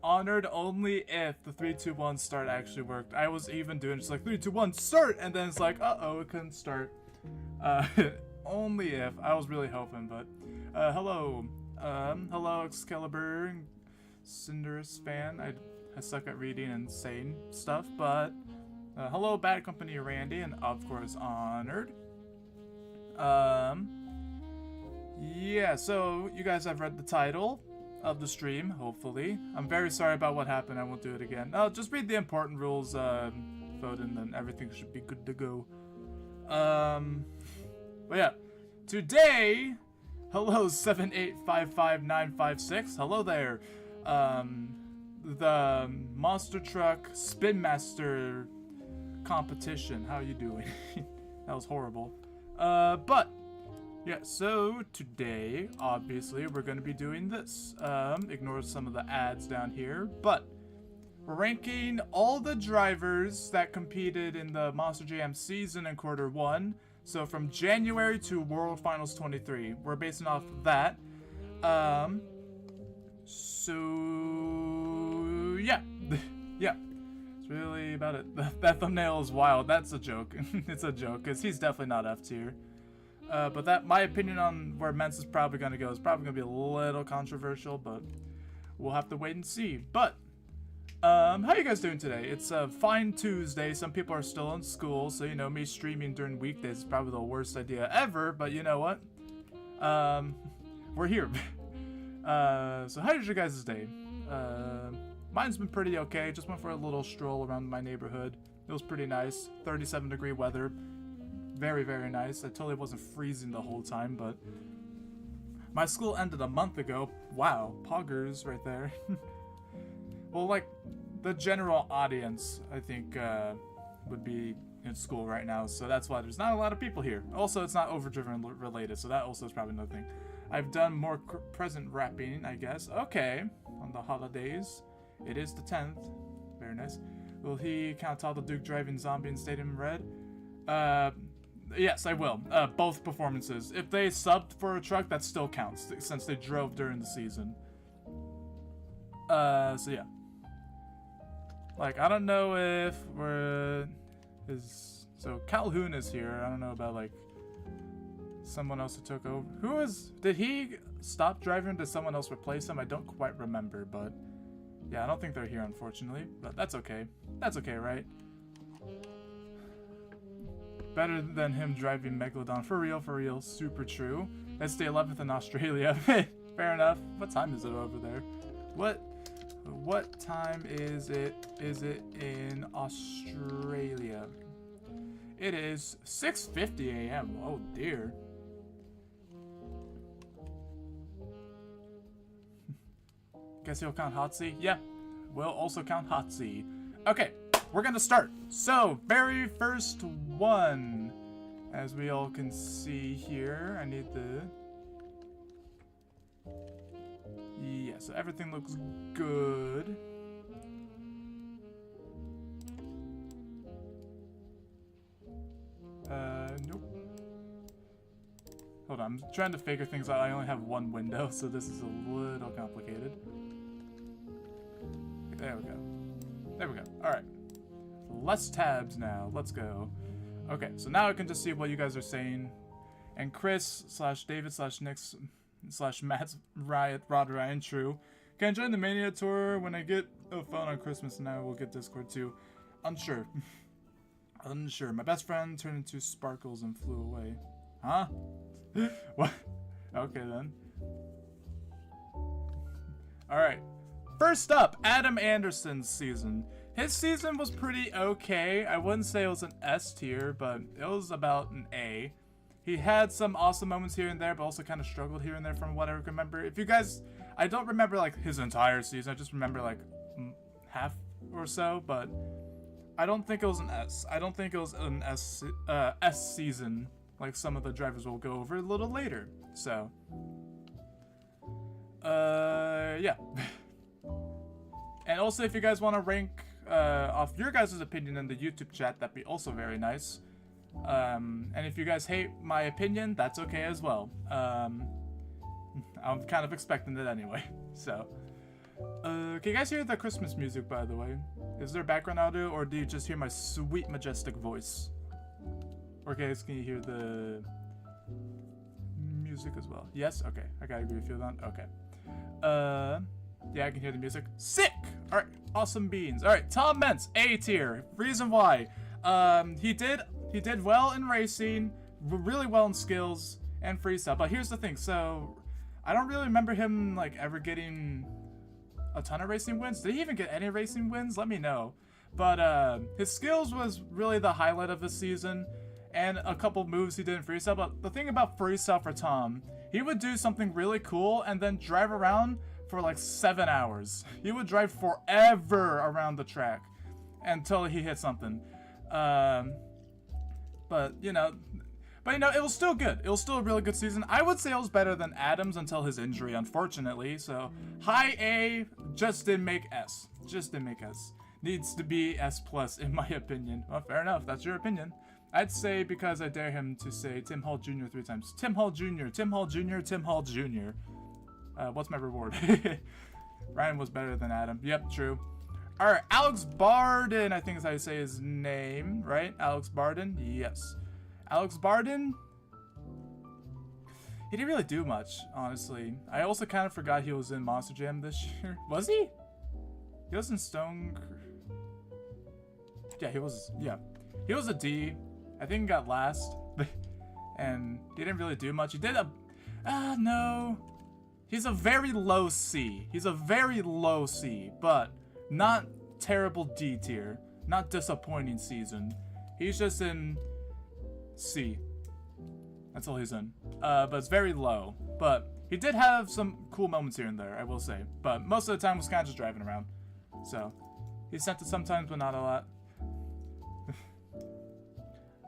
Honored only if the 3, 2, 1 start actually worked. I was even doing just like 3, 2, 1 start, and then it's like, uh-oh, it couldn't start. Only if. I was really hoping, but hello. Hello Excalibur, Cinderous fan. I suck at reading and saying stuff, but hello Bad Company Randy, and of course Honored. Yeah, so you guys have read the title of the stream, hopefully. I'm very sorry about what happened. I won't do it again. Just read the important rules, vote, and then everything should be good to go. But yeah, today, hello 7855956. Hello there. The Monster Truck Spin Master competition. How are you doing? That was horrible. But yeah, so today, obviously, we're going to be doing this. Ignore some of the ads down here, but ranking all the drivers that competed in the Monster Jam season in quarter 1. So from January to World Finals 23. We're basing off of that. So yeah. Yeah. It's really about it. That thumbnail is wild. That's a joke. It's a joke, because he's definitely not F tier. But that, my opinion on where Mence is probably going to go is probably going to be a little controversial, but we'll have to wait and see. But, how you guys doing today? It's a fine Tuesday. Some people are still in school, so, you know, me streaming during weekdays is probably the worst idea ever, but you know what? We're here. So how's your guys' day? Mine's been pretty okay. Just went for a little stroll around my neighborhood. It was pretty nice. 37-degree weather. Very, very nice. I totally wasn't freezing the whole time, but my school ended a month ago. Wow, poggers right there. Well, like, the general audience, I think, would be in school right now, so that's why there's not a lot of people here. Also, it's not Overdriven related, so that also is probably another thing. I've done more present wrapping, I guess. Okay, on the holidays. It is the 10th. Very nice. Will he count all the Duke driving zombie in Stadium Red? Yes, I will. Both performances. If they subbed for a truck, that still counts, since they drove during the season. So yeah. Like, I don't know if so Calhoun is here. I don't know about, like, someone else who took over. Did he stop driving? Did someone else replace him? I don't quite remember, but yeah, I don't think they're here, unfortunately. But that's okay. That's okay, right? Better than him driving Megalodon. For real, super true. That's the 11th in Australia. Fair enough. What time is it over there? What time is it? Is it in Australia? It is 6:50 a.m. Oh dear. Guess he'll count Hotsy? Yeah, we'll also count Hotsy. Okay. We're gonna start. So, very first one. As we all can see here, I need the... Yeah, so everything looks good. Nope. Hold on, I'm trying to figure things out. I only have one window, so this is a little complicated. There we go. There we go. Alright. Less tabs now. Let's go. Okay, so now I can just see what you guys are saying. And Chris / David / Nick / Matt Riot Rod Ryan True. Can I join the Mania tour when I get a phone on Christmas, and I will get Discord too? Unsure. Unsure. My best friend turned into sparkles and flew away. Huh? What? Okay then. Alright. First up, Adam Anderson's season. His season was pretty okay. I wouldn't say it was an S tier, but it was about an A. He had some awesome moments here and there, but also kind of struggled here and there from what I remember. If you guys, I don't remember like his entire season. I just remember like half or so, but I don't think it was an S. I don't think it was an S season like some of the drivers will go over a little later. So, yeah. And also, if you guys want to rank off your guys' opinion in the YouTube chat, that'd be also very nice. And if you guys hate my opinion, that's okay as well. I'm kind of expecting it anyway. So, Can you guys hear the Christmas music, by the way? Is there background audio, or do you just hear my sweet, majestic voice? Or guys, can you hear the music as well? Yes? Okay. I gotta agree with you on. Okay. Yeah, I can hear the music. Sick! Alright, awesome beans. Alright, Tom Meents, A tier. Reason why. He did well in racing, really well in skills, and freestyle. But here's the thing, so I don't really remember him like ever getting a ton of racing wins. Did he even get any racing wins? Let me know. But his skills was really the highlight of the season, and a couple moves he did in freestyle. But the thing about freestyle for Tom, he would do something really cool and then drive around for like 7 hours. He would drive forever around the track until he hit something. But you know, it was still good. It was still a really good season. I would say it was better than Adams until his injury, unfortunately. So high A, just didn't make S. Just didn't make S. Needs to be S plus in my opinion. Well, fair enough. That's your opinion. I'd say, because I dare him to say Tim Hall Jr. 3 times. Tim Hall Jr., Tim Hall Jr., Tim Hall Jr. What's my reward? Ryan was better than Adam. Yep, true. Alright, Alex Barden, I think is how you say his name, right? Alex Barden? Yes. Alex Barden? He didn't really do much, honestly. I also kind of forgot he was in Monster Jam this year. Was he? He was in Stone... Yeah, he was... Yeah. He was a D. I think he got last. And he didn't really do much. He did a... no. He's a very low C. He's a very low C, but not terrible D tier. Not disappointing season. He's just in C. That's all he's in. But it's very low. But he did have some cool moments here and there, I will say. But most of the time was kind of just driving around. So, he sent it sometimes, but not a lot.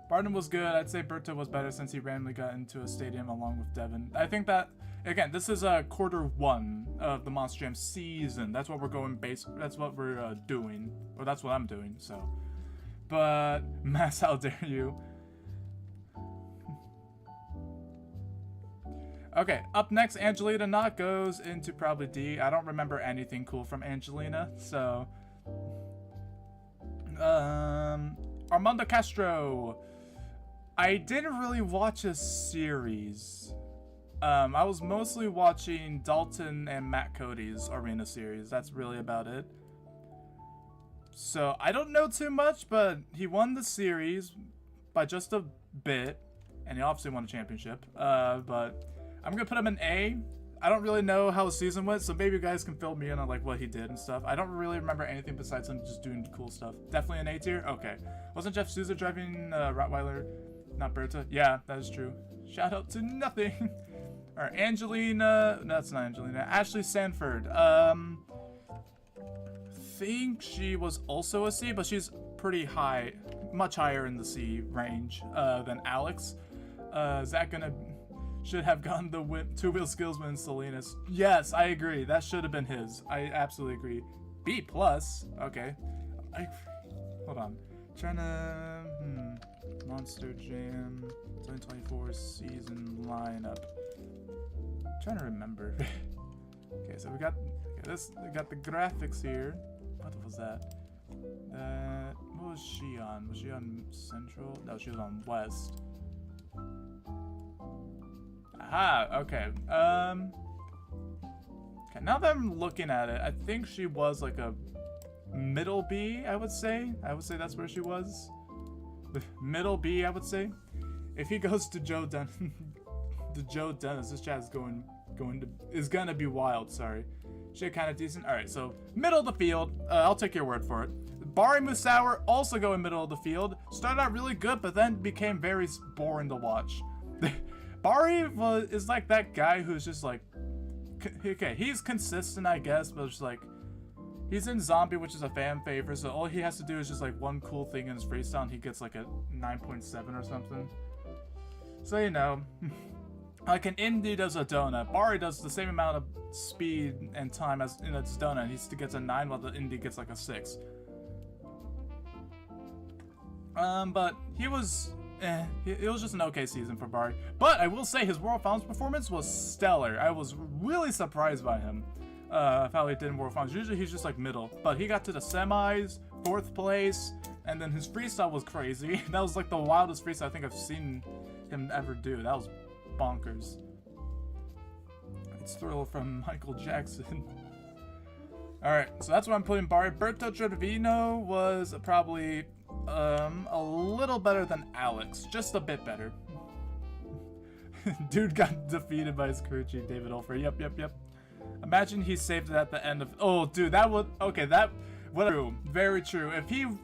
Barden was good. I'd say Berto was better since he randomly got into a stadium along with Devin. I think that, again, this is quarter 1 of the Monster Jam season. That's what we're going that's what we're doing. Or that's what I'm doing, so. But, Mass, how dare you? Okay, up next, Angelina Knott goes into probably D. I don't remember anything cool from Angelina, so. Armando Castro. I didn't really watch a series. I was mostly watching Dalton and Matt Cody's Arena series. That's really about it. So I don't know too much, but he won the series by just a bit, and he obviously won a championship. But I'm gonna put him in A. I don't really know how his season went, so maybe you guys can fill me in on like what he did and stuff. I don't really remember anything besides him just doing cool stuff. Definitely an A tier? Okay. Wasn't Jeff Sousa driving Rottweiler? Not Berta? Yeah, that is true. Shout out to nothing. Alright, Angelina. No, that's not Angelina. Ashley Sanford. Think she was also a C, but she's pretty high, much higher in the C range than Alex. Zach should have gotten the two-wheel skills win Salinas. Yes, I agree. That should have been his. I absolutely agree. B plus. Okay. Hold on. Trying to Monster Jam 2024 season lineup. Trying to remember. Okay, so we got this. We got the graphics here. What was that? What was she on? Was she on Central? No, she was on West. Aha, okay. Okay, now that I'm looking at it, I think she was like a middle B, I would say. I would say that's where she was. Middle B, I would say. If he goes to Joe Dunn, to Joe Dennis, this chat is is gonna be wild. Sorry, shit, kind of decent. All right, so middle of the field. I'll take your word for it. Bari Musauer also going middle of the field. Started out really good, but then became very boring to watch. Bari is like that guy who's just like, okay, he's consistent, I guess, but it's like, he's in Zombie, which is a fan favorite, so all he has to do is just like one cool thing in his freestyle, and he gets like a 9.7 or something. So, you know, like an Indy does a donut, Bari does the same amount of speed and time as in its donut, and he still gets a 9 while the Indy gets like a 6. But he was... it was just an okay season for Bari. But I will say his World Finals performance was stellar. I was really surprised by him. of how he did in World Finals. Usually he's just like middle, but he got to the semis, 4th place, and then his freestyle was crazy. That was like the wildest freestyle I think I've seen him ever do. That was bonkers. It's Thriller from Michael Jackson. Alright, so that's what I'm putting Barry. Berto Trevino was probably a little better than Alex. Just a bit better. Dude got defeated by his crew chief, David Olfer. Yep. Imagine he saved it at the end of... Oh, dude, that would... Okay, that... True. Very true.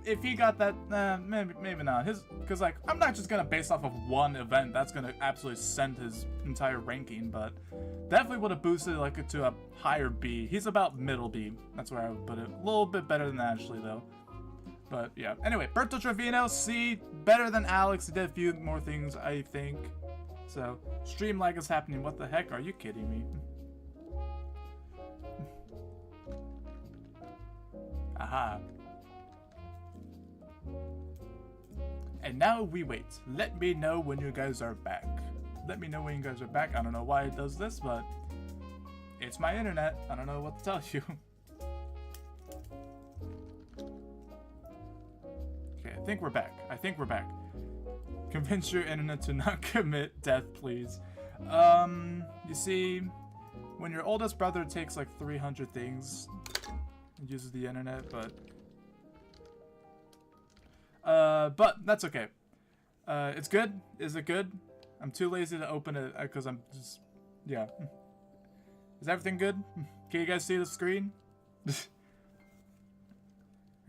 If he got that... maybe not. Because, like, I'm not just going to base off of one event. That's going to absolutely send his entire ranking, but... Definitely would have boosted, like, to a higher B. He's about middle B. That's where I would put it. A little bit better than Ashley, though. But, yeah. Anyway, Berto Trevino, C. Better than Alex. He did a few more things, I think. So, stream lag is happening. What the heck? Are you kidding me? Aha. And now we wait. Let me know when you guys are back. Let me know when you guys are back. I don't know why it does this, but it's my internet. I don't know what to tell you. Okay, I think we're back. Convince your internet to not commit death, please. You see, when your oldest brother takes like 300 things and uses the internet, but that's okay. It's good. Is it good? I'm too lazy to open it because I'm just, yeah. Is everything good? Can you guys see the screen?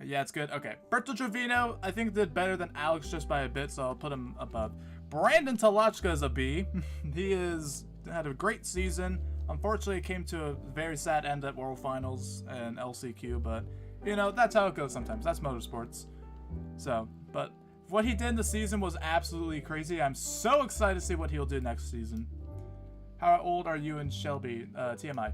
Yeah, it's good. Okay. Berto Trevino, I think did better than Alex just by a bit, so I'll put him above. Brandon Talochka is a B. He had a great season. Unfortunately, it came to a very sad end at World Finals and LCQ, but, you know, that's how it goes sometimes. That's motorsports. So, but what he did in the season was absolutely crazy. I'm so excited to see what he'll do next season. How old are you and Shelby? TMI.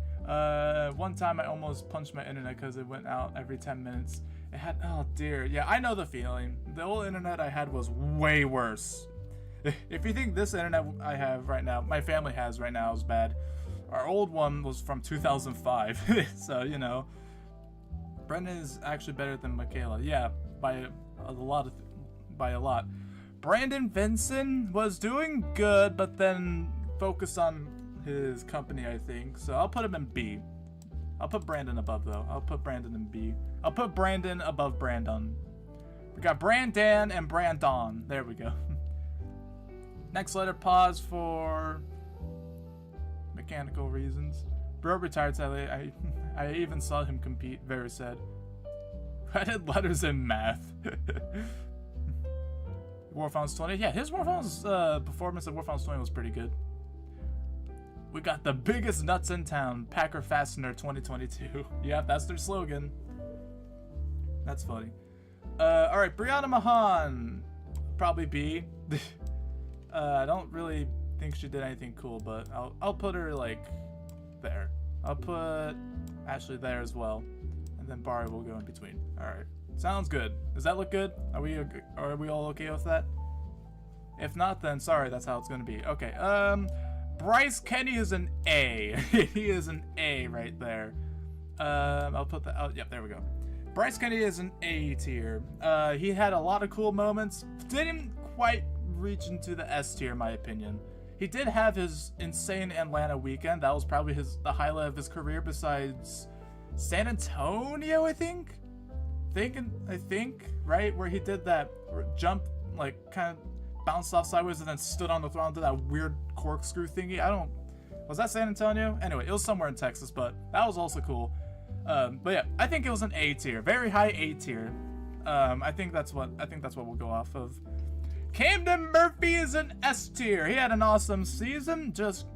One time I almost punched my internet because it went out every 10 minutes. It had, oh dear. Yeah, I know the feeling. The old internet I had was way worse. If you think this internet I have right now, my family has right now, is bad, our old one was from 2005. So, you know, Brendan is actually better than Michaela. Yeah, by a lot. Brandon Vincent was doing good, but then focused on his company, I think. So I'll put him in B. I'll put Brandon above, though. I'll put Brandon in B. I'll put Brandon above Brandon. We got Brandon and Brandon. There we go. Next letter, pause for mechanical reasons. Bro retired sadly. I even saw him compete. Very sad. I did letters in math. War Finals 20. Yeah, his War Finals performance at War Finals 20 was pretty good. We got the biggest nuts in town, Packer Fastener 2022. Yeah, that's their slogan. That's funny. Alright, Brianna Mahan. Probably B. I don't really think she did anything cool, but I'll put her, like, there. I'll put Ashley there as well. And then Bari will go in between. Alright. Sounds good. Does that look good? Are we all okay with that? If not, then sorry, that's how it's gonna be. Okay, Bryce Kenny is an A. He is an A right there. I'll put that out. Yep, there we go. Bryce Kenny is an A tier. He had a lot of cool moments. Didn't quite reach into the S tier, in my opinion. He did have his insane Atlanta weekend. That was probably the highlight of his career besides San Antonio, I think, right? Where he did that jump, like, kind of bounced off sideways and then stood on the throne and did that weird corkscrew thingy. Was that San Antonio? Anyway, it was somewhere in Texas, but that was also cool. But yeah, I think it was an A tier, very high A tier. I think that's what we'll go off of. Camden Murphy is an S tier. He had an awesome season, just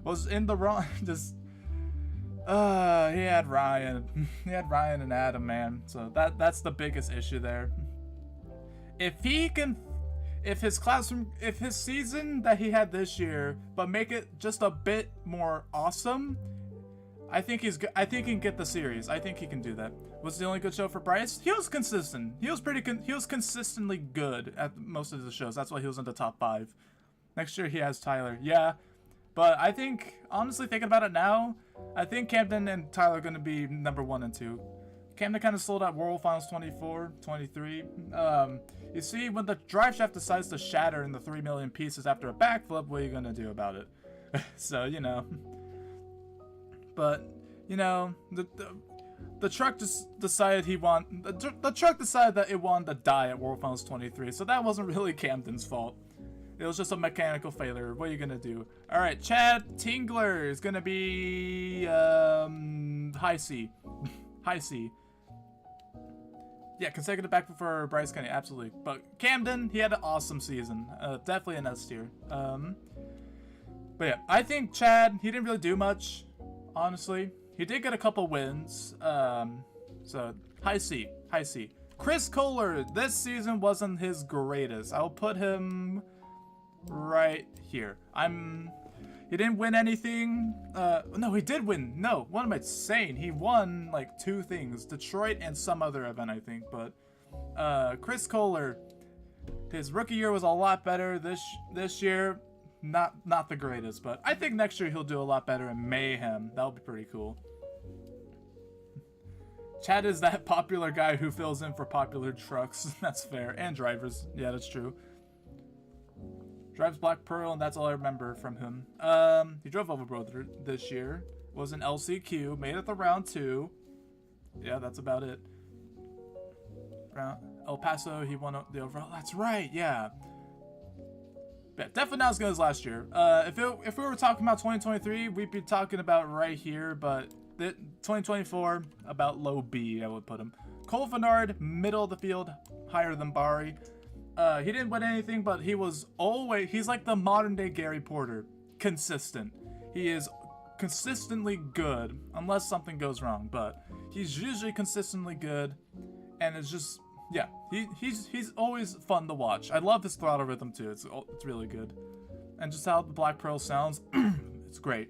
was in the wrong, he had Ryan. He had Ryan and Adam, man. So that's the biggest issue there. If his season that he had this year, but make it just a bit more awesome, I think he can get the series. I think he can do that. Was the only good show for Bryce? He was consistent. He was consistently good at most of the shows. That's why he was in the top 5. Next year he has Tyler. Yeah, But I think, honestly, thinking about it now, I think Camden and Tyler are going to be number 1 and 2. Camden kind of sold out World Finals 24, 23. You see, when the drive shaft decides to shatter in the 3 million pieces after a backflip, what are you going to do about it? So, you know. But, you know, the truck just decided the truck decided that it wanted to die at World Finals 23, so that wasn't really Camden's fault. It was just a mechanical failure. What are you gonna do? All right, Chad Tingler is gonna be high C, high C. Yeah, consecutive backflip for Bryce Kenny, absolutely. But Camden, he had an awesome season. Definitely an S tier. But yeah, I think Chad, he didn't really do much, honestly. He did get a couple wins. So high C, high C. Chris Kohler, this season wasn't his greatest. I'll put him right here. He didn't win anything. No, he did win. No, what am I saying? He won like 2 things, Detroit and some other event, I think. But Chris Kohler, his rookie year was a lot better. This year, not the greatest. But I think next year he'll do a lot better in Mayhem. That would be pretty cool. Chad is that popular guy who fills in for popular trucks. That's fair. And drivers. Yeah, that's true. Drives Black Pearl, and that's all I remember from him. He drove Overbrother this year. Was an LCQ. Made it to round 2. Yeah, that's about it. El Paso, he won the overall. That's right, yeah. But definitely not as good as last year. If we were talking about 2023, we'd be talking about right here, but 2024, about low B, I would put him. Cole Vennard, middle of the field, higher than Bari. He didn't win anything, but he's like the modern day Gary Porter. Consistent. He is consistently good, unless something goes wrong, but he's usually consistently good, and it's just, yeah, he's always fun to watch. I love his throttle rhythm too, it's really good. And just how the Black Pearl sounds, it's great.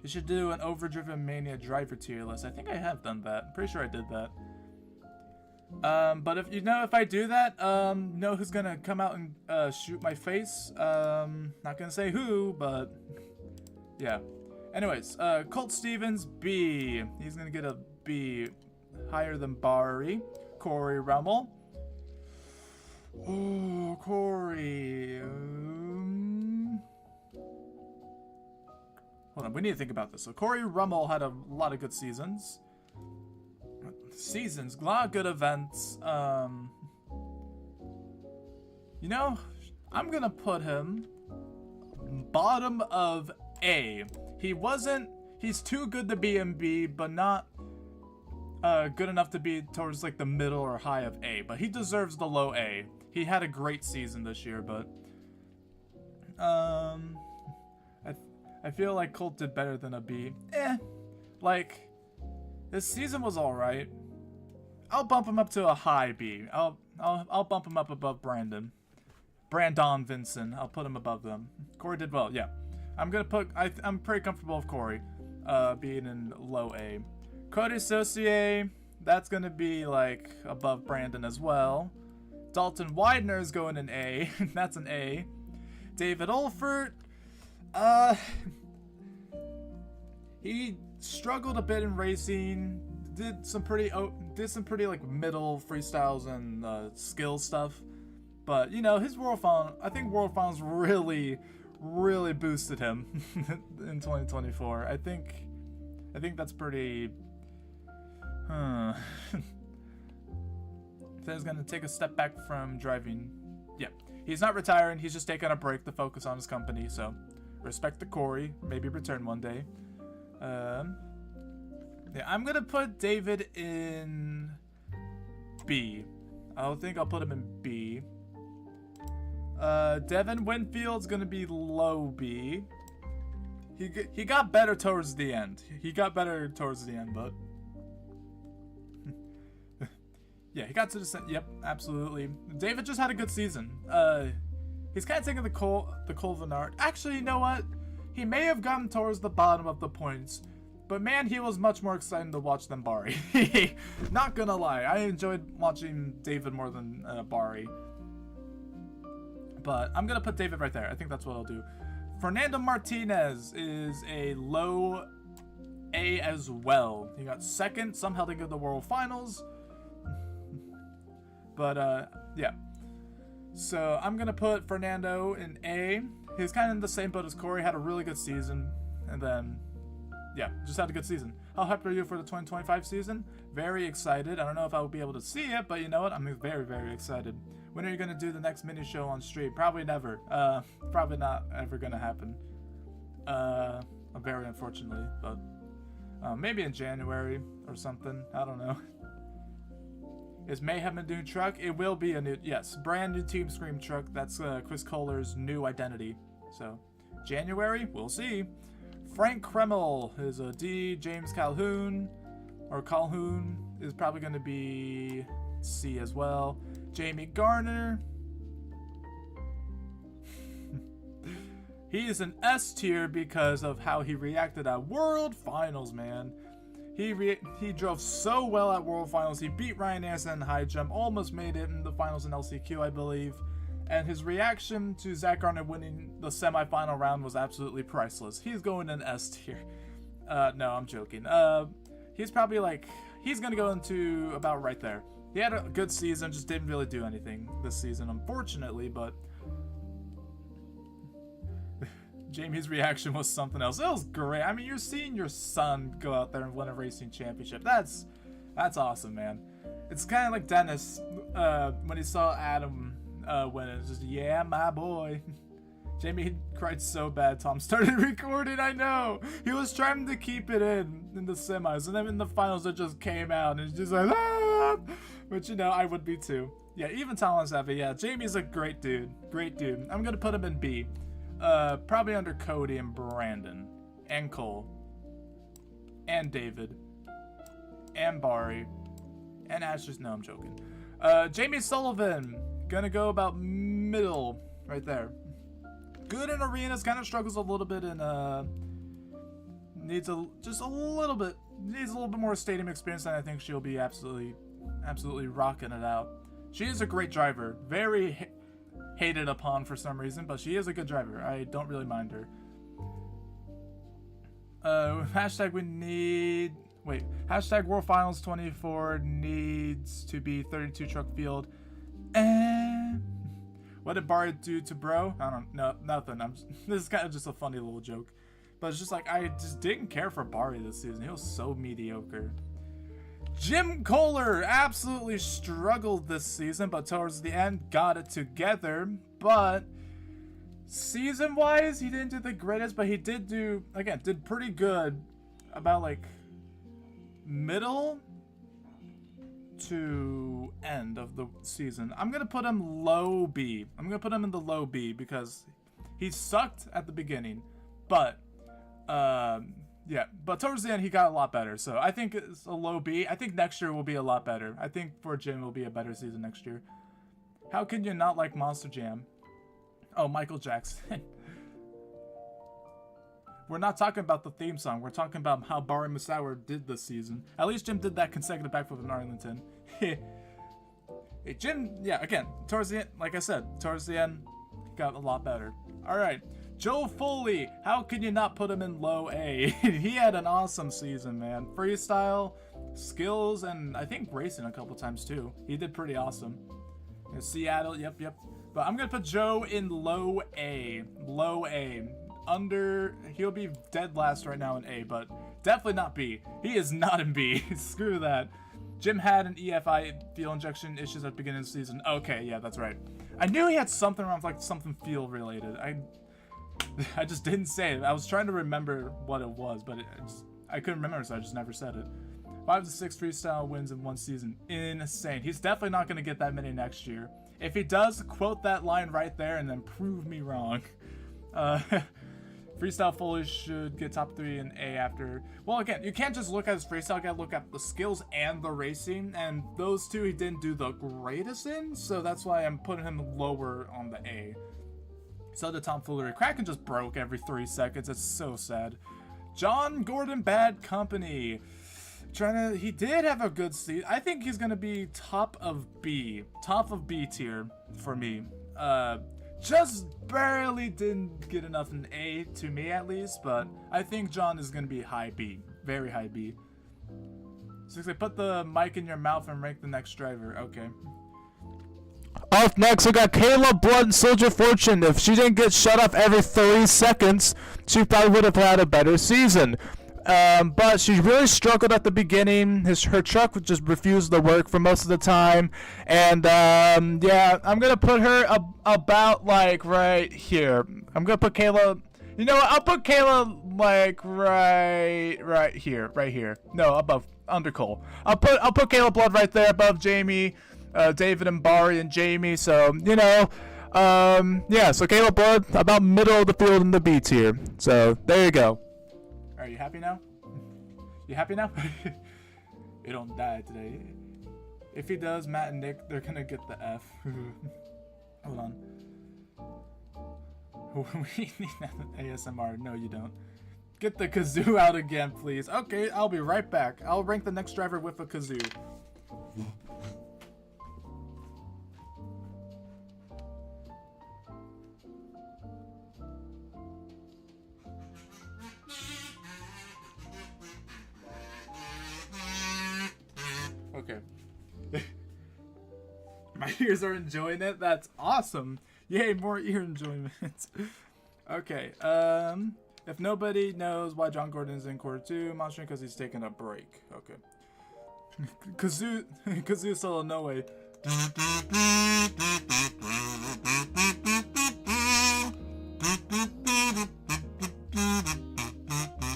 You should do an Overdriven Mania driver tier list. I think I have done that. I'm pretty sure I did that. But if I do that, know who's gonna come out and shoot my face. Not gonna say who, but yeah. Anyways, Colt Stevens, B. He's gonna get a B, higher than Bari. Corey Rummel. Oh, Corey. Hold on, we need to think about this. So Corey Rummel had a lot of good seasons. A lot of good events. You know, I'm gonna put him bottom of A. He's too good to be in B, but not good enough to be towards like the middle or high of A. But he deserves the low A. He had a great season this year, but I feel like Colt did better than a B. Like, this season was alright. I'll bump him up to a high B. I'll bump him up above Brandon Vincent. I'll put him above them. Corey did well, yeah. I'm pretty comfortable with Corey being in low A. Cody Saucier, that's gonna be like above Brandon as well. Dalton Widener is going in A. That's an A. David Olfert, he struggled a bit in racing. Did some pretty like middle freestyles and skill stuff, but you know, his World Finals, I think World Finals really boosted him in 2024. I think that's pretty. If he's gonna take a step back from driving, yeah, he's not retiring. He's just taking a break to focus on his company. So respect to Corey. Maybe return one day. Yeah, I'm gonna put David in B. I think I'll put him in B. Devin Winfield's gonna be low B. He got better towards the end. But yeah, he got to the yep, absolutely. David just had a good season. He's kind of taking the Cole Vennard. Actually, you know what? He may have gotten towards the bottom of the points, but man, he was much more exciting to watch than Bari. Not gonna lie, I enjoyed watching David more than Bari. But I'm gonna put David right there. I think that's what I'll do. Fernando Martinez is a low A as well. He got second, somehow to go to the World Finals. But, yeah. So, I'm going to put Fernando in A. He's kind of in the same boat as Corey, had a really good season. And then, yeah, just had a good season. How hyped are you for the 2025 season? Very excited. I don't know if I'll be able to see it, but you know what? I'm very, very excited. When are you going to do the next mini show on stream? Probably never. Probably not ever going to happen. Very unfortunately, but maybe in January or something. I don't know. Is Mayhem a new truck? It will be a new, yes, brand new Team Scream truck. That's Chris Kohler's new identity. So, January, we'll see. Frank Kreml is a D. James Calhoun, or Calhoun, is probably going to be C as well. Jamie Garner. He is an S tier because of how he reacted at World Finals, man. He drove so well at World Finals. He beat Ryan Anderson in high jump, almost made it in the finals in LCQ, I believe. And his reaction to Zach Garner winning the semifinal round was absolutely priceless. He's going in S tier. No, I'm joking. He's probably like, he's going to go into about right there. He had a good season, just didn't really do anything this season, unfortunately, but Jamie's reaction was something else. It was great. I mean, you're seeing your son go out there and win a racing championship. That's awesome, man. It's kind of like Dennis when he saw Adam win. It's just, yeah, my boy. Jamie cried so bad Tom started recording. I know. He was trying to keep it in the semis, and then in the finals it just came out, and it's just like, ah! But you know, I would be too. Yeah, even Talon's happy. Yeah, Jamie's a great dude. Great dude. I'm gonna put him in B. Probably under Cody and Brandon, and Cole, and David, and Bari, and Ashes. No, I'm joking. Jamie Sullivan, gonna go about middle, right there. Good in arenas, kind of struggles a little bit in, needs a little bit more stadium experience, and I think she'll be absolutely rocking it out. She is a great driver, very hated upon for some reason, but she is a good driver. I don't really mind her. Hashtag we need, wait, hashtag World Finals 24 needs to be 32 truck field. What did Bari do to bro? I don't know, nothing. This is kind of just a funny little joke. But it's just like, I just didn't care for Bari this season. He was so mediocre. Jim Kohler absolutely struggled this season, but towards the end got it together. But season-wise, he didn't do the greatest, but he did do, again, did pretty good about like middle to end of the season. I'm going to put him low B. I'm going to put him in the low B because he sucked at the beginning, but yeah, but towards the end he got a lot better. So I think it's a low B. I think next year will be a lot better. I think for Jim it will be a better season next year. How can you not like Monster Jam? Oh, Michael Jackson. We're not talking about the theme song. We're talking about how Bari Musawwir did this season. At least Jim did that consecutive backflip in Arlington. Hey, Jim, yeah, again, towards the end, like I said, towards the end, he got a lot better. All right. Joe Foley, how can you not put him in low A? He had an awesome season, man. Freestyle, skills, and I think racing a couple times too. He did pretty awesome. In Seattle, yep. But I'm going to put Joe in low A. Low A. He'll be dead last right now in A, but definitely not B. He is not in B. Screw that. Jim had an EFI fuel injection issues at the beginning of the season. Okay, yeah, that's right. I knew he had something wrong with like something fuel related. I just didn't say it. I was trying to remember what it was, but I couldn't remember, so I just never said it. 5 to 6 freestyle wins in one season. Insane. He's definitely not going to get that many next year. If he does, quote that line right there and then prove me wrong. Freestyle Foley should get top 3 in A after. Well, again, you can't just look at his freestyle. You gotta look at the skills and the racing, and those two he didn't do the greatest in, so that's why I'm putting him lower on the A. So the tomfoolery. Kraken just broke every 3 seconds. It's so sad. John Gordon Bad Company. He did have a good season. I think he's gonna be top of B tier for me. just barely didn't get enough an A to me at least, but I think John is gonna be high B, very high B. 6, put the mic in your mouth and rank the next driver. Okay. Up next, we got Kayla Blood and Soldier Fortune. If she didn't get shut off every 30 seconds, she probably would have had a better season. But she really struggled at the beginning. Her truck just refused to work for most of the time. And, yeah, I'm going to put her about, like, right here. I'm going to put Kayla... You know what? I'll put Kayla, like, right here. No, above, under Cole. I'll put Kayla Blood right there above Jamie, David and Bari and Jamie. So, you know, yeah, so Kayla Blood about middle of the field in the B tier. So, there you go. Are you happy now? You happy now? You don't die today. If he does, Matt and Nick, they're gonna get the F. Hold on. We need ASMR. No, you don't. Get the kazoo out again, please. Okay, I'll be right back. I'll rank the next driver with a kazoo. Okay. My ears are enjoying it. That's awesome. Yay, more ear enjoyment. Okay. If nobody knows why John Gordon is in quarter 2, I'm answering because he's taking a break. Okay. Kazoo solo, no way.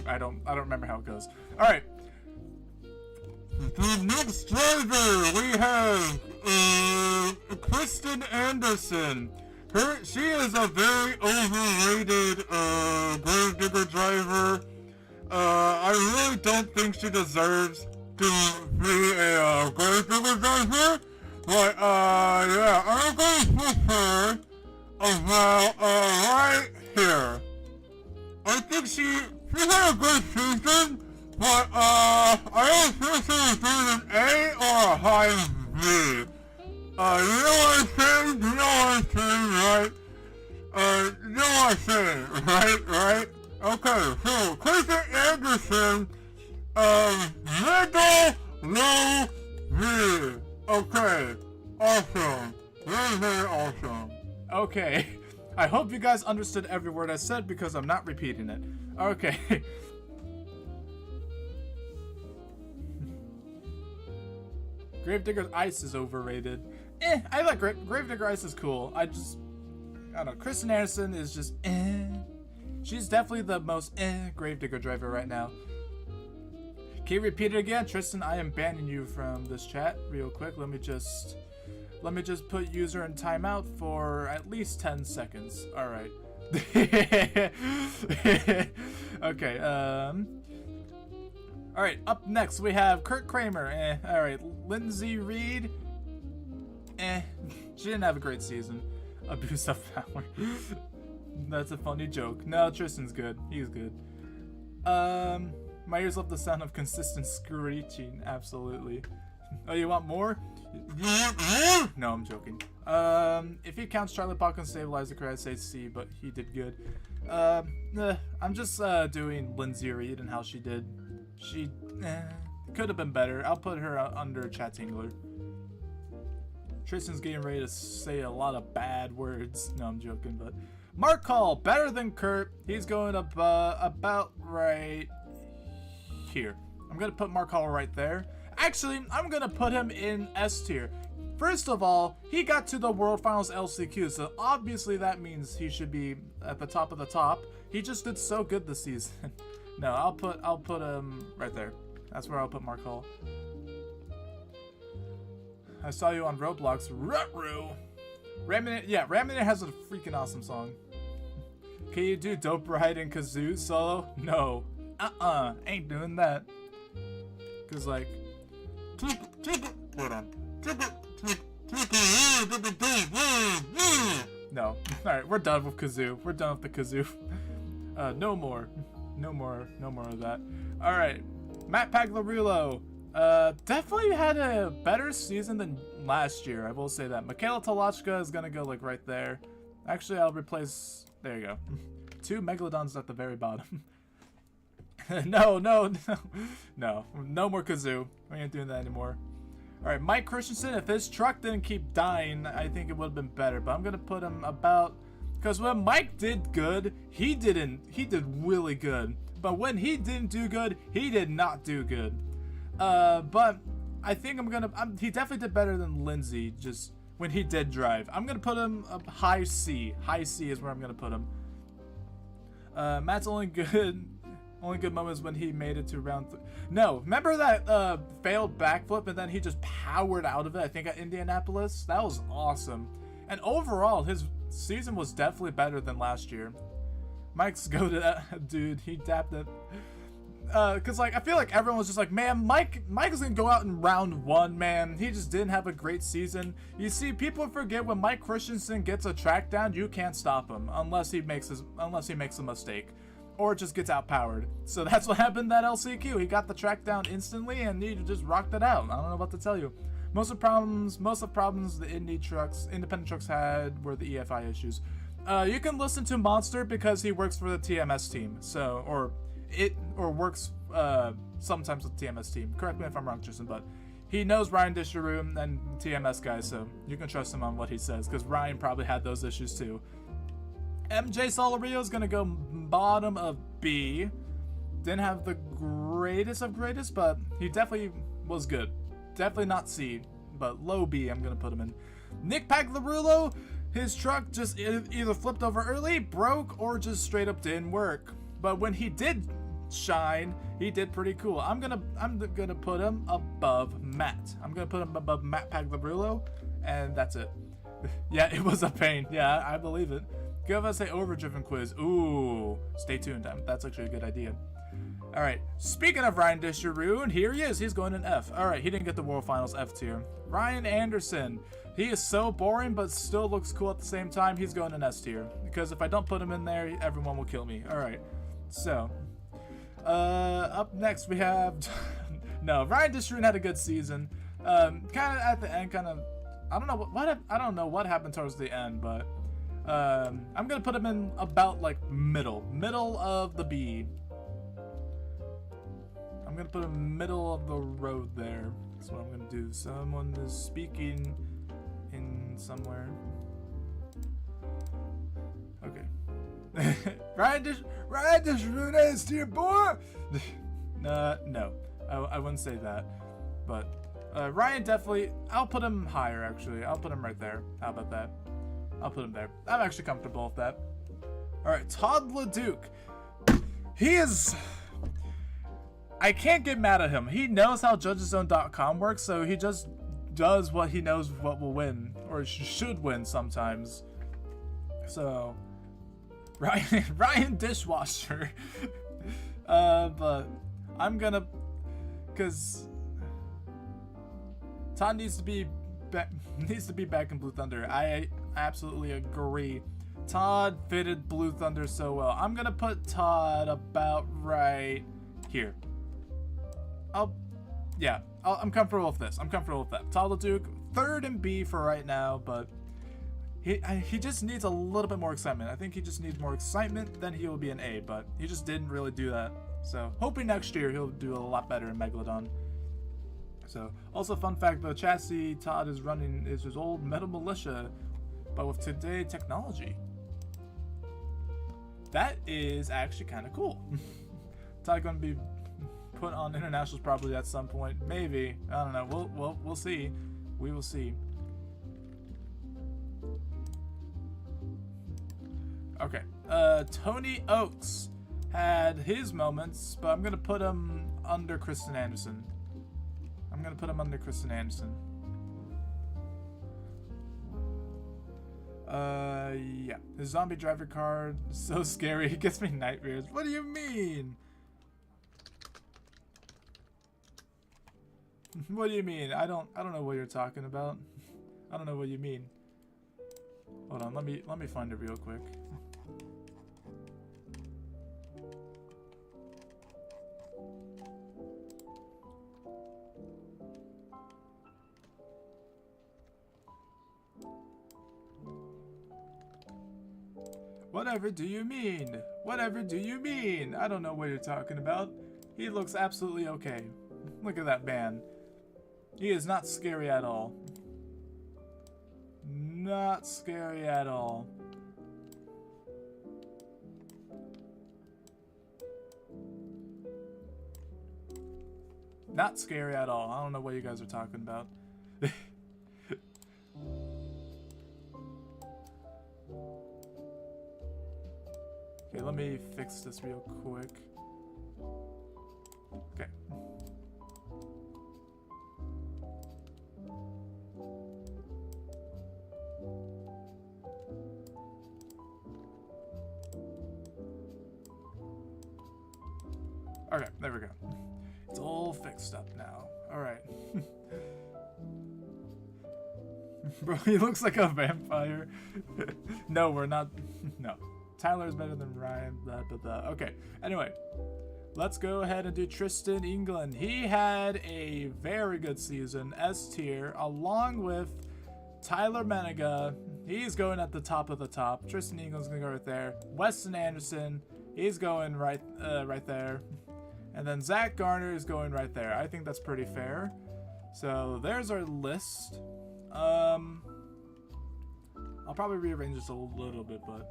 I don't remember how it goes. All right. The next driver we have Kristen Anderson. She is a very overrated Gravedigger driver. I really don't think she deserves to be a Gravedigger driver. But yeah, I'm gonna put her about right here. I think she had a good season. But, I don't think she's doing an A or a high B. You know what I'm saying? You know what I'm saying, right? You know what I'm saying, right? Okay, so, Kristen Anderson, middle, low, B. Okay, awesome. Very, very awesome. Okay, I hope you guys understood every word I said because I'm not repeating it. Okay. Gravedigger Ice is overrated. I like Gravedigger Ice is cool. I don't know. Kristen Anderson is just She's definitely the most Gravedigger driver right now. Can you repeat it again? Tristan, I am banning you from this chat real quick. Let me just put user in timeout for at least 10 seconds. Alright. Okay, Alright, up next we have Kurt Kramer. Alright, Lindsay Reed. She didn't have a great season. Abuse of power. That's a funny joke. No, Tristan's good. He's good. My ears love the sound of consistent screeching. Absolutely. Oh, you want more? No, I'm joking. If he counts Charlie Pock and Stabilizer, I'd say C, but he did good. I'm just doing Lindsay Reed and how she did. She could have been better. I'll put her under Chat Tingler. Tristan's getting ready to say a lot of bad words. No, I'm joking, but Mark Hall, better than Kurt. He's going up about right here. I'm gonna put Mark Hall right there. Actually, I'm gonna put him in S tier. First of all, he got to the World Finals LCQ, so obviously that means he should be at the top of the top. He just did so good this season. No, I'll put him right there. That's where I'll put Mark Hall. I saw you on Roblox. Ruh-roh. Raminate has a freaking awesome song. Can you do Dope Ride and Kazoo solo? No. Ain't doing that. Cause like no. Alright, we're done with Kazoo. We're done with the Kazoo. No more of that. Alright. Matt Pagliarulo. Definitely had a better season than last year, I will say that. Michaela Tolochka is gonna go like right there. Actually, I'll replace... There you go. 2 Megalodons at the very bottom. No more Kazoo. We ain't doing that anymore. Alright, Mike Christensen, if his truck didn't keep dying, I think it would have been better. But I'm going to put him about... Because when Mike did good, he did really good. But when he didn't do good, he did not do good. But I think he definitely did better than Lindsay, just when he did drive. I'm going to put him a high C. High C is where I'm going to put him. Matt's only good moments when he made it to round 3. No, remember that failed backflip and then he just powered out of it, I think at Indianapolis? That was awesome. And overall, his season was definitely better than last year. Mike's goated, dude, he dapped it. Cause like, I feel like everyone was just like, man, Mike is gonna go out in round 1, man. He just didn't have a great season. You see, people forget when Mike Christensen gets a track down, you can't stop him unless he makes a mistake. Or just gets outpowered. So that's what happened at LCQ. He got the track down instantly and he just rocked it out. I don't know what to tell you. Most of the problems the independent trucks had were the EFI issues. You can listen to Monster because he works for the TMS team. So, or works sometimes with the TMS team. Correct me if I'm wrong, Tristan, but he knows Ryan Disharu and TMS guys, so you can trust him on what he says because Ryan probably had those issues too. MJ Solario is gonna go bottom of B. Didn't have the greatest of greatest, but he definitely was good. Definitely not C, but low B I'm gonna put him in. Nick Pagliarulo, his truck just either flipped over early, broke, or just straight up didn't work. But when he did shine, he did pretty cool. I'm gonna put him above Matt. I'm gonna put him above Matt Pagliarulo, and that's it. Yeah, it was a pain. Yeah, I believe it. Give us a overdriven quiz. Ooh, stay tuned. That's actually a good idea. All right, speaking of Ryan Disharu, here he is. He's going in F. All right, he didn't get the World Finals F tier. Ryan Anderson. He is so boring, but still looks cool at the same time. He's going in S tier. Because if I don't put him in there, everyone will kill me. All right, so up next we have... No, Ryan Disharu had a good season. Kind of at the end, I don't know what happened towards the end, but... I'm gonna put him in about like middle of the B. I'm gonna put him middle of the road there. That's what I'm gonna do. Someone is speaking in somewhere. Okay. Ryan Disharu is to your boy. No, I wouldn't say that. But Ryan definitely. I'll put him higher actually. I'll put him right there. How about that? I'll put him there. I'm actually comfortable with that. Alright, Todd LeDuc. He is... I can't get mad at him. He knows how JudgesZone.com works, so he just does what he knows what will win. Or should win sometimes. So... Ryan Dishwasher. But... I'm gonna... Because... Todd needs to be back in Blue Thunder. I absolutely agree. Todd fitted Blue Thunder so well. I'm gonna put Todd about right here. I'm comfortable with this. I'm comfortable with that. Todd LeDuc, third in B for right now, but he just needs a little bit more excitement. I think he just needs more excitement, then he will be an A, but he just didn't really do that. So hoping next year he'll do a lot better in Megalodon. So, also fun fact, the chassis Todd is running is his old Metal Militia, but with today technology. That is actually kind of cool. Todd gonna be put on internationals probably at some point, maybe. I don't know. We'll see. We will see. Okay. Tony Oaks had his moments, but I'm gonna put him under Kristen Anderson. Yeah. His zombie driver card is so scary. It gives me nightmares. What do you mean? What do you mean? I don't know what you're talking about. I don't know what you mean. Hold on, let me find it real quick. Whatever do you mean? Whatever do you mean? I don't know what you're talking about. He looks absolutely okay. Look at that man. He is not scary at all. Not scary at all. Not scary at all. I don't know what you guys are talking about. Okay, let me fix this real quick. Okay. Okay, there we go. It's all fixed up now. Alright. Bro, he looks like a vampire. No, we're not. No. Tyler's better than Ryan. Blah, blah, blah. Okay, anyway. Let's go ahead and do Tristan England. He had a very good season, S tier, along with Tyler Menega. He's going at the top of the top. Tristan England's gonna go right there. Weston Anderson, he's going right there. And then Zach Garner is going right there. I think that's pretty fair. So there's our list. I'll probably rearrange this a little bit, but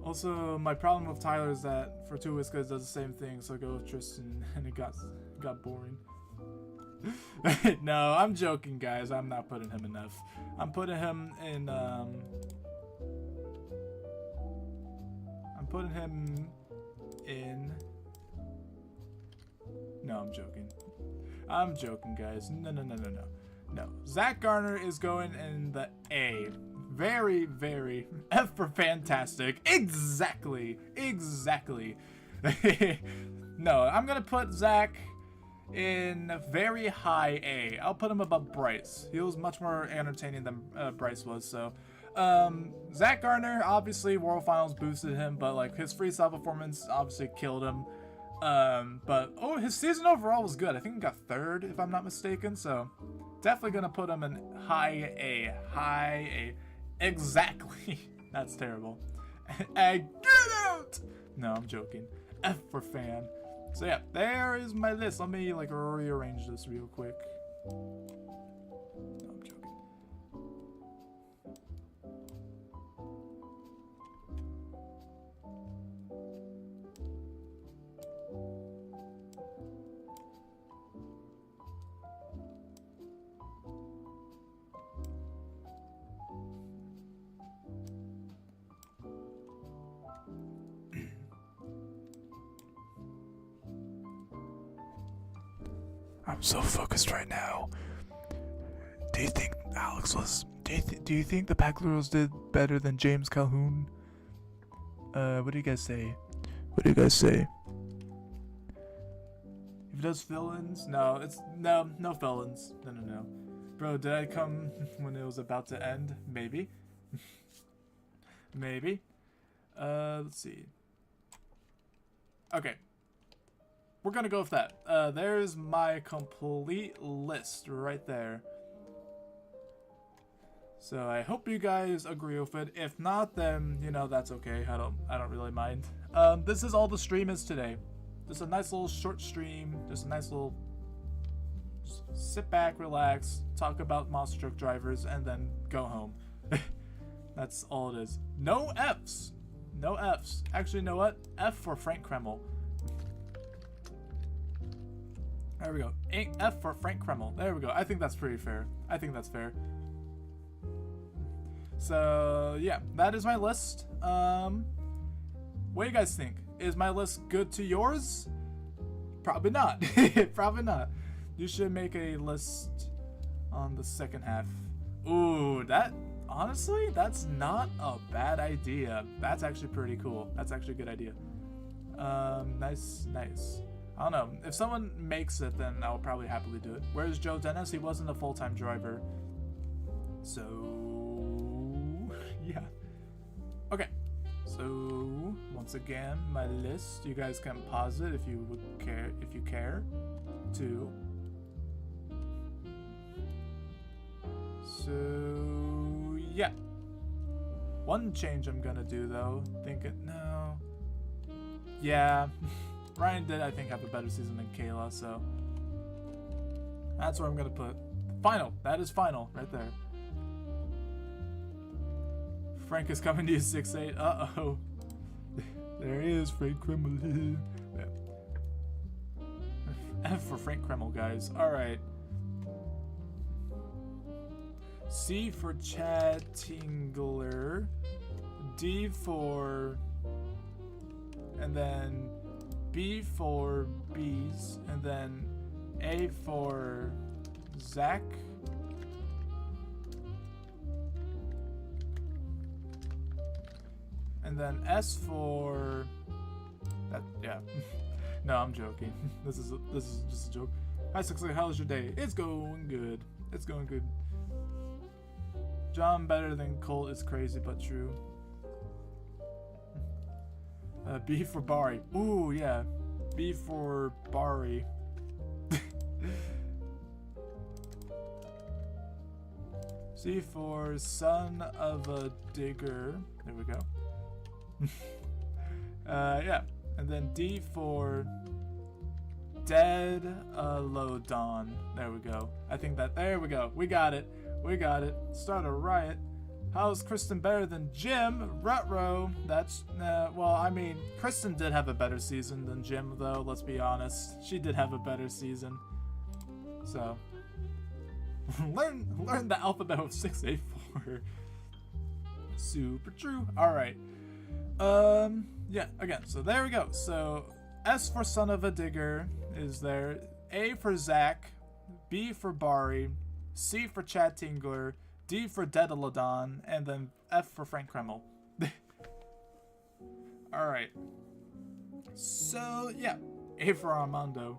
also my problem with Tyler is that for Two Whiskas does the same thing, so I go with Tristan and it got boring. No, I'm joking, guys. I'm not putting him enough. I'm putting him in I'm putting him in. No, I'm joking. I'm joking, guys. No. Zach Garner is going in the A. Very, very F for fantastic. Exactly. No, I'm gonna put Zach in very high A. I'll put him above Bryce. He was much more entertaining than Bryce was, so. Zach Garner, obviously World Finals boosted him, but like his freestyle performance obviously killed him. But his season overall was good. I think he got third, if I'm not mistaken, so definitely gonna put him in high A. Exactly. That's terrible. And get out! No, I'm joking. F for fan. So yeah, there is my list. Let me like rearrange this real quick. No, I'm joking. I'm so focused right now. Do you think Alex was? Do you think the Pack Girls did better than James Calhoun? What do you guys say? If it does fill-ins? No, it's no fill-ins. No. Bro, did I come when it was about to end? Maybe. Maybe. Let's see. Okay. We're gonna go with that. There's my complete list right there. So I hope you guys agree with it. If not, then you know that's okay. I don't really mind. This is all the stream is today. Just a nice little short stream. Just a nice little sit back, relax, talk about monster truck drivers, and then go home. That's all it is. No Fs. No Fs. Actually, you know what? F for Frank Kreml. There we go. F for Frank Kreml. There we go. I think that's pretty fair. I think that's fair. So, yeah. That is my list. What do you guys think? Is my list good to yours? Probably not. Probably not. You should make a list on the second half. Ooh, honestly, that's not a bad idea. That's actually pretty cool. That's actually a good idea. Nice. I don't know. If someone makes it, then I'll probably happily do it. Whereas Joe Dennis, he wasn't a full-time driver. So, yeah. Okay. So, once again, my list. You guys can pause it if you care to. So, yeah. One change I'm gonna do though, no. Yeah, Ryan did I think have a better season than Kayla, so that's where I'm gonna put final. That is final right there. Frank is coming to you 6'8". Uh-oh. There he is, Frank Kreml. F for Frank Kreml, guys. Alright. C for Chad Tingler. D for... And then B for Bees. And then A for Zach. And then S for that. Yeah. No, I'm joking. This is just a joke. Hi, Sixley. How's your day? It's going good. It's going good. John better than Colt is crazy but true. B for Bari. Ooh, yeah. B for Bari. C for son of a digger. There we go. Yeah. And then D for Dead Lodon. There we go. I think that, there we go. We got it. We got it. Start a riot. How's Kristen better than Jim? Rutro. That's, well, I mean, Kristen did have a better season than Jim, though, let's be honest. She did have a better season. So, learn the alphabet of 684. Super true. Alright. Yeah, again, so there we go. So, S for son of a digger is there. A for Zach. B for Bari. C for Chad Tingler. D for Dedalodon. And then F for Frank Kreml. Alright. So, yeah. A for Armando.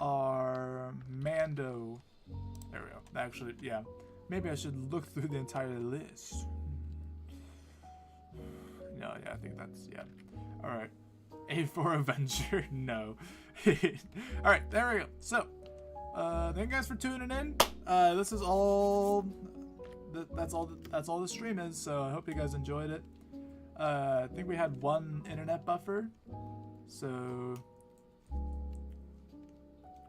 Armando. There we go. Actually, yeah. Maybe I should look through the entire list. No, yeah, I think that's, yeah. Alright. A for Avenger? No. Alright, there we go. So, thank you guys for tuning in. This is all, that's all the stream is, so I hope you guys enjoyed it. I think we had one internet buffer, so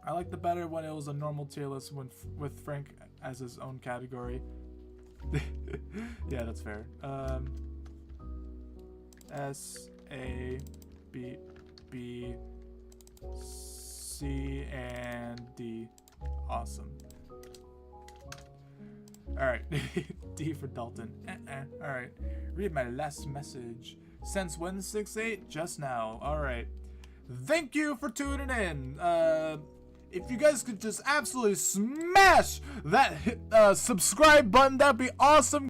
I liked it better when it was a normal tier list with Frank as his own category. Yeah, that's fair. S, A, B, B, C, and D. Awesome. Alright. D for Dalton. Alright. Read my last message. Since when 6-8? Just now. Alright. Thank you for tuning in. If you guys could just absolutely smash that subscribe button, that'd be awesome.